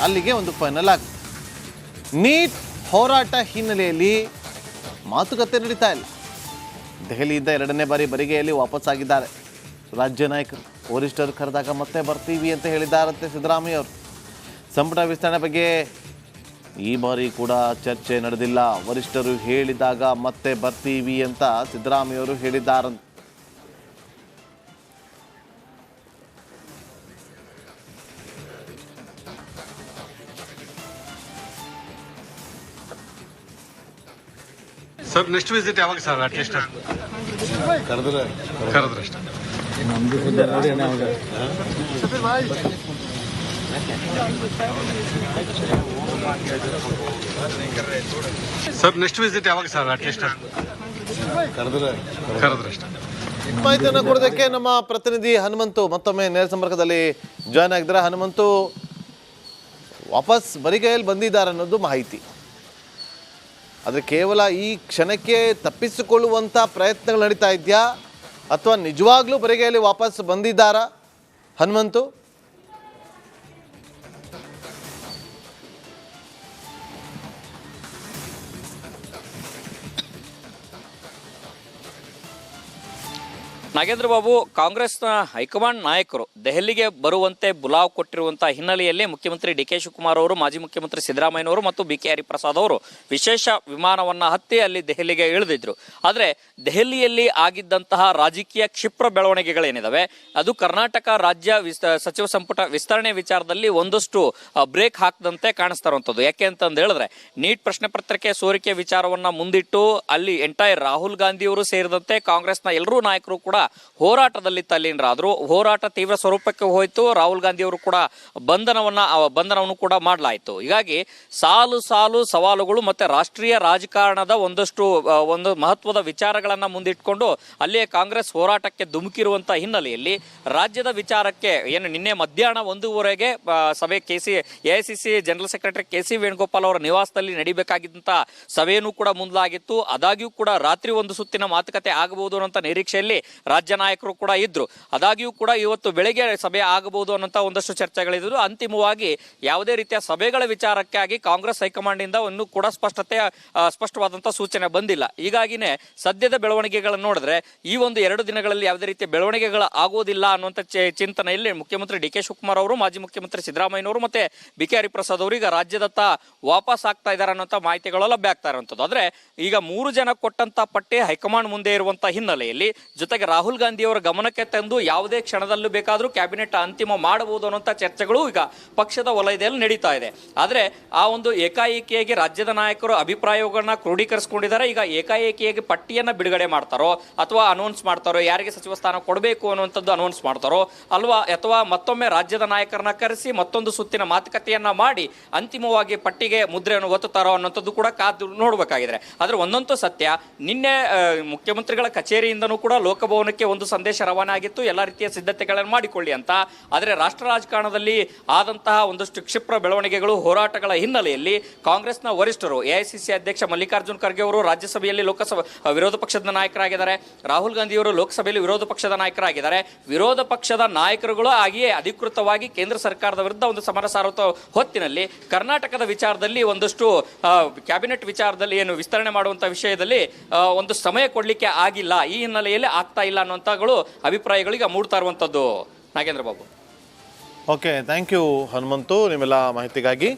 ಅಲ್ಲಿಗೆ ಒಂದು ಫೈನಲ್ ಆಗುತ್ತೆ. ನೀಟ್ ಹೋರಾಟ ಹಿನ್ನೆಲೆಯಲ್ಲಿ ಮಾತುಕತೆ ನಡೀತಾ ಇಲ್ಲ. ದೆಹಲಿಯಿಂದ 2ನೇ ಬಾರಿ ಬರಿಗೆಯಲ್ಲಿ ವಾಪಸ್ಸಾಗಿದ್ದಾರೆ ರಾಜ್ಯ ನಾಯಕರು. ವರಿಷ್ಠರು ಕರೆದಾಗ ಮತ್ತೆ ಬರ್ತೀವಿ ಅಂತ ಹೇಳಿದ್ದಾರಂತೆ ಸಿದ್ದರಾಮಯ್ಯ ಅವರು. ಸಂಪುಟ ವಿಸ್ತರಣೆ ಬಗ್ಗೆ ಈ ಬಾರಿ ಕೂಡ ಚರ್ಚೆ ನಡೆದಿಲ್ಲ. ವರಿಷ್ಠರು ಹೇಳಿದಾಗ ಮತ್ತೆ ಬರ್ತೀವಿ ಅಂತ ಸಿದ್ದರಾಮಯ್ಯ ಅವರು ಹೇಳಿದ್ದಾರಂತೆ. ಸರ್ ನೆಕ್ಸ್ಟ್ ವಿಸಿಟ್ ಯಾವಾಗ ಸರ್? ಅಟ್ಲೀಸ್ಟ್ ಕರೆದ್ರೆ ಅಷ್ಟೇ. ಸರ್ ನೆಕ್ಸ್ಟ್ ವಿಸಿಟ್ ಯಾವಾಗ ಸರ್? ಅಟ್ಲೀಸ್ಟ್ ಕರೆದ್ರೆ ಅಷ್ಟೇ. ಮಾಹಿತಿಯನ್ನು ಕೊಡೋದಕ್ಕೆ ನಮ್ಮ ಪ್ರತಿನಿಧಿ ಹನುಮಂತು ಮತ್ತೊಮ್ಮೆ ನೇರ ಸಂಪರ್ಕದಲ್ಲಿ ಜಾಯ್ನ್ ಆಗಿದ್ದಾರೆ. ಹನುಮಂತು, ವಾಪಸ್ ಬರಿಗೈಯಲ್ಲಿ ಬಂದಿದ್ದಾರೆ ಅನ್ನೋದು ಮಾಹಿತಿ, ಆದರೆ ಕೇವಲ ಈ ಕ್ಷಣಕ್ಕೆ ತಪ್ಪಿಸಿಕೊಳ್ಳುವಂಥ ಪ್ರಯತ್ನಗಳು ನಡೀತಾ ಇದೆಯಾ ಅಥವಾ ನಿಜವಾಗ್ಲೂ ಬರಿಗೈಯಲ್ಲಿ ವಾಪಸ್ ಬಂದಿದ್ದಾರಾ ಹನುಮಂತು? ನಾಗೇಂದ್ರ ಬಾಬು, ಕಾಂಗ್ರೆಸ್ನ ಹೈಕಮಾಂಡ್ ನಾಯಕರು ದೆಹಲಿಗೆ ಬರುವಂತೆ ಬುಲಾವ್ ಕೊಟ್ಟಿರುವಂತಹ ಹಿನ್ನೆಲೆಯಲ್ಲಿ ಮುಖ್ಯಮಂತ್ರಿ ಡಿ ಕೆ ಶಿವಕುಮಾರ್ ಅವರು, ಮಾಜಿ ಮುಖ್ಯಮಂತ್ರಿ ಸಿದ್ದರಾಮಯ್ಯನವರು ಮತ್ತು ಬಿ ಕೆ ಹರಿಪ್ರಸಾದ್ ಅವರು ವಿಶೇಷ ವಿಮಾನವನ್ನ ಹತ್ತಿ ಅಲ್ಲಿ ದೆಹಲಿಗೆ ಇಳಿದಿದ್ರು. ಆದರೆ ದೆಹಲಿಯಲ್ಲಿ ಆಗಿದ್ದಂತಹ ರಾಜಕೀಯ ಕ್ಷಿಪ್ರ ಬೆಳವಣಿಗೆಗಳೇನಿದಾವೆ ಅದು ಕರ್ನಾಟಕ ರಾಜ್ಯ ಸಚಿವ ಸಂಪುಟ ವಿಸ್ತರಣೆ ವಿಚಾರದಲ್ಲಿ ಒಂದಷ್ಟು ಬ್ರೇಕ್ ಹಾಕದಂತೆ ಕಾಣಿಸ್ತಾ ಇರುವಂತದ್ದು. ಯಾಕೆ ಅಂತಂದು ಹೇಳಿದ್ರೆ, ನೀಟ್ ಪ್ರಶ್ನೆ ಪತ್ರಿಕೆ ಸೋರಿಕೆ ವಿಚಾರವನ್ನ ಮುಂದಿಟ್ಟು ಅಲ್ಲಿ ಎಂಟೈರ್ ರಾಹುಲ್ ಗಾಂಧಿ ಅವರು ಸೇರಿದಂತೆ ಕಾಂಗ್ರೆಸ್ನ ಎಲ್ಲರೂ ನಾಯಕರು ಕೂಡ ಹೋರಾಟದಲ್ಲಿ ತಲ್ಲೀನರಾದ್ರು. ಹೋರಾಟ ತೀವ್ರ ಸ್ವರೂಪಕ್ಕೆ ಹೋಯಿತು. ರಾಹುಲ್ ಗಾಂಧಿ ಅವರು ಕೂಡ ಬಂಧನವನ್ನು ಕೂಡ ಮಾಡಲಾಯಿತು. ಹೀಗಾಗಿ ಸಾಲು ಸಾಲು ಸವಾಲುಗಳು ಮತ್ತೆ ರಾಷ್ಟ್ರೀಯ ರಾಜಕಾರಣದ ಒಂದು ಮಹತ್ವದ ವಿಚಾರಗಳನ್ನ ಮುಂದಿಟ್ಕೊಂಡು ಅಲ್ಲಿಯೇ ಕಾಂಗ್ರೆಸ್ ಹೋರಾಟಕ್ಕೆ ಧುಮುಕಿರುವಂತಹ ಹಿನ್ನೆಲೆಯಲ್ಲಿ ರಾಜ್ಯದ ವಿಚಾರಕ್ಕೆ ಏನು ನಿನ್ನೆ ಮಧ್ಯಾಹ್ನ 1:15 ಸಭೆ AICC general secretary KC. Venugopal ಅವರ ನಿವಾಸದಲ್ಲಿ ನಡೀಬೇಕಾಗಿದ್ದಂತ ಸಭೆಯನ್ನು ಕೂಡ ಮುಂದಾಗಿತ್ತು. ಆದಾಗ್ಯೂ ಕೂಡ ರಾತ್ರಿ ಒಂದು ಸುತ್ತಿನ ಮಾತುಕತೆ ಆಗಬಹುದು ಅನ್ನೋ ನಿರೀಕ್ಷೆಯಲ್ಲಿ ರಾಜ್ಯ ನಾಯಕರು ಕೂಡ ಇದ್ರು. ಆದಾಗ್ಯೂ ಕೂಡ ಇವತ್ತು ಬೆಳಗ್ಗೆ ಸಭೆ ಆಗಬಹುದು ಅನ್ನೋಂಥ ಒಂದಷ್ಟು ಚರ್ಚೆಗಳಿದ್ರು. ಅಂತಿಮವಾಗಿ ಯಾವುದೇ ರೀತಿಯ ಸಭೆಗಳ ವಿಚಾರಕ್ಕಾಗಿ ಕಾಂಗ್ರೆಸ್ ಹೈಕಮಾಂಡ್ ಇಂದ ಇನ್ನೂ ಕೂಡ ಸ್ಪಷ್ಟವಾದಂತಹ ಸೂಚನೆ ಬಂದಿಲ್ಲ. ಹೀಗಾಗಿನೇ ಸದ್ಯದ ಬೆಳವಣಿಗೆಗಳನ್ನು ನೋಡಿದ್ರೆ ಈ ಒಂದು 2 ದಿನಗಳಲ್ಲಿ ಯಾವುದೇ ರೀತಿಯ ಬೆಳವಣಿಗೆಗಳು ಆಗೋದಿಲ್ಲ ಅನ್ನುವಂಥ ಚಿಂತನೆಯಲ್ಲಿ ಮುಖ್ಯಮಂತ್ರಿ ಡಿ ಕೆ ಶಿವಕುಮಾರ್ ಅವರು, ಮಾಜಿ ಮುಖ್ಯಮಂತ್ರಿ ಸಿದ್ದರಾಮಯ್ಯನವರು ಮತ್ತೆ ಬಿ ಕೆ ಹರಿಪ್ರಸಾದ್ ಅವರು ಈಗ ರಾಜ್ಯದತ್ತ ವಾಪಸ್ ಆಗ್ತಾ ಇದ್ದಾರೆ ಅನ್ನೋಂಥ ಮಾಹಿತಿಗಳು ಲಭ್ಯ ಆಗ್ತಾ ಇರುವಂತದ್ದು. ಆದ್ರೆ ಈಗ 3 ಜನ ಕೊಟ್ಟಂತ ಪಟ್ಟಿ ಹೈಕಮಾಂಡ್ ಮುಂದೆ ಇರುವಂತಹ ಹಿನ್ನೆಲೆಯಲ್ಲಿ ಜೊತೆಗೆ ರಾಹುಲ್ ಗಾಂಧಿ ಅವರ ಗಮನಕ್ಕೆ ತಂದು ಯಾವುದೇ ಕ್ಷಣದಲ್ಲೂ ಬೇಕಾದರೂ ಕ್ಯಾಬಿನೆಟ್ ಅಂತಿಮ ಮಾಡಬಹುದು ಅನ್ನುವಂಥ ಚರ್ಚೆಗಳು ಈಗ ಪಕ್ಷದ ವಲಯದಲ್ಲಿ ನಡೀತಾ ಇದೆ. ಆದರೆ ಆ ಒಂದು ಏಕಾಏಕಿಯಾಗಿ ರಾಜ್ಯದ ನಾಯಕರು ಅಭಿಪ್ರಾಯಗಳನ್ನ ಕ್ರೋಢೀಕರಿಸಿಕೊಂಡಿದ್ದಾರೆ. ಈಗ ಏಕಾಏಕಿಯಾಗಿ ಪಟ್ಟಿಯನ್ನ ಬಿಡುಗಡೆ ಮಾಡ್ತಾರೋ ಅಥವಾ ಅನೌನ್ಸ್ ಮಾಡ್ತಾರೋ, ಯಾರಿಗೆ ಸಚಿವ ಸ್ಥಾನ ಕೊಡಬೇಕು ಅನ್ನುವಂಥದ್ದು ಅನೌನ್ಸ್ ಮಾಡ್ತಾರೋ ಅಥವಾ ಮತ್ತೊಮ್ಮೆ ರಾಜ್ಯದ ನಾಯಕರನ್ನ ಕರೆಸಿ ಮತ್ತೊಂದು ಸುತ್ತಿನ ಮಾತುಕತೆಯನ್ನ ಮಾಡಿ ಅಂತಿಮವಾಗಿ ಪಟ್ಟಿಗೆ ಮುದ್ರೆಯನ್ನು ಒತ್ತುತ್ತಾರೋ ಅನ್ನೋಂಥದ್ದು ಕೂಡ ಕಾದು ನೋಡಬೇಕಾಗಿದೆ. ಆದ್ರೆ ಒಂದಂತೂ ಸತ್ಯ, ನಿನ್ನೆ ಮುಖ್ಯಮಂತ್ರಿಗಳ ಕಚೇರಿಯಿಂದನೂ ಕೂಡ ಲೋಕಭವನಕ್ಕೆ ಒಂದು ಸಂದೇಶ ರವಾನೆ ಆಗಿತ್ತು, ಎಲ್ಲ ರೀತಿಯ ಸಿದ್ಧತೆಗಳನ್ನು ಮಾಡಿಕೊಳ್ಳಿ ಅಂತ. ಆದರೆ ರಾಷ್ಟ್ರ ರಾಜಕಾರಣದಲ್ಲಿ ಆದಂತಹ ಒಂದಷ್ಟು ಕ್ಷಿಪ್ರ ಬೆಳವಣಿಗೆಗಳು, ಹೋರಾಟಗಳ ಹಿನ್ನೆಲೆಯಲ್ಲಿ ಕಾಂಗ್ರೆಸ್ನ ವರಿಷ್ಠರು ಎಐಸಿಸಿ ಅಧ್ಯಕ್ಷ ಮಲ್ಲಿಕಾರ್ಜುನ್ ಖರ್ಗೆ ಅವರು ರಾಜ್ಯಸಭೆಯಲ್ಲಿ ವಿರೋಧ ಪಕ್ಷದ ನಾಯಕರಾಗಿದ್ದಾರೆ. ರಾಹುಲ್ ಗಾಂಧಿ ಅವರು ಲೋಕಸಭೆಯಲ್ಲಿ ವಿರೋಧ ಪಕ್ಷದ ನಾಯಕರಾಗಿದ್ದಾರೆ. ವಿರೋಧ ಪಕ್ಷದ ನಾಯಕರುಗಳು ಆಗಿಯೇ ಅಧಿಕೃತವಾಗಿ ಕೇಂದ್ರ ಸರ್ಕಾರದ ವಿರುದ್ಧ ಒಂದು ಸಮರ ಸಾರುವ ಹೊತ್ತಿನಲ್ಲಿ ಕರ್ನಾಟಕದ ವಿಚಾರದಲ್ಲಿ ಒಂದಷ್ಟು ಕ್ಯಾಬಿನೆಟ್ ವಿಚಾರದಲ್ಲಿ ಏನು ವಿಸ್ತರಣೆ ಮಾಡುವಂತಹ ವಿಷಯದಲ್ಲಿ ಒಂದು ಸಮಯ ಕೊಡ್ಲಿಕ್ಕೆ ಆಗಿಲ್ಲ. ಈ ಹಿನ್ನೆಲೆಯಲ್ಲಿ ಆಗ್ತಾ ಇಲ್ಲ ಅನ್ನುವಂಥಗಳು ಅಭಿಪ್ರಾಯಗಳಿಗೆ ಮೂಡ್ತಾ ಇರುವಂಥದ್ದು. Nagendra Babu. Okay, thank you Hanumanthu ನಿಮ್ಮೆಲ್ಲ ಮಾಹಿತಿಗಾಗಿ.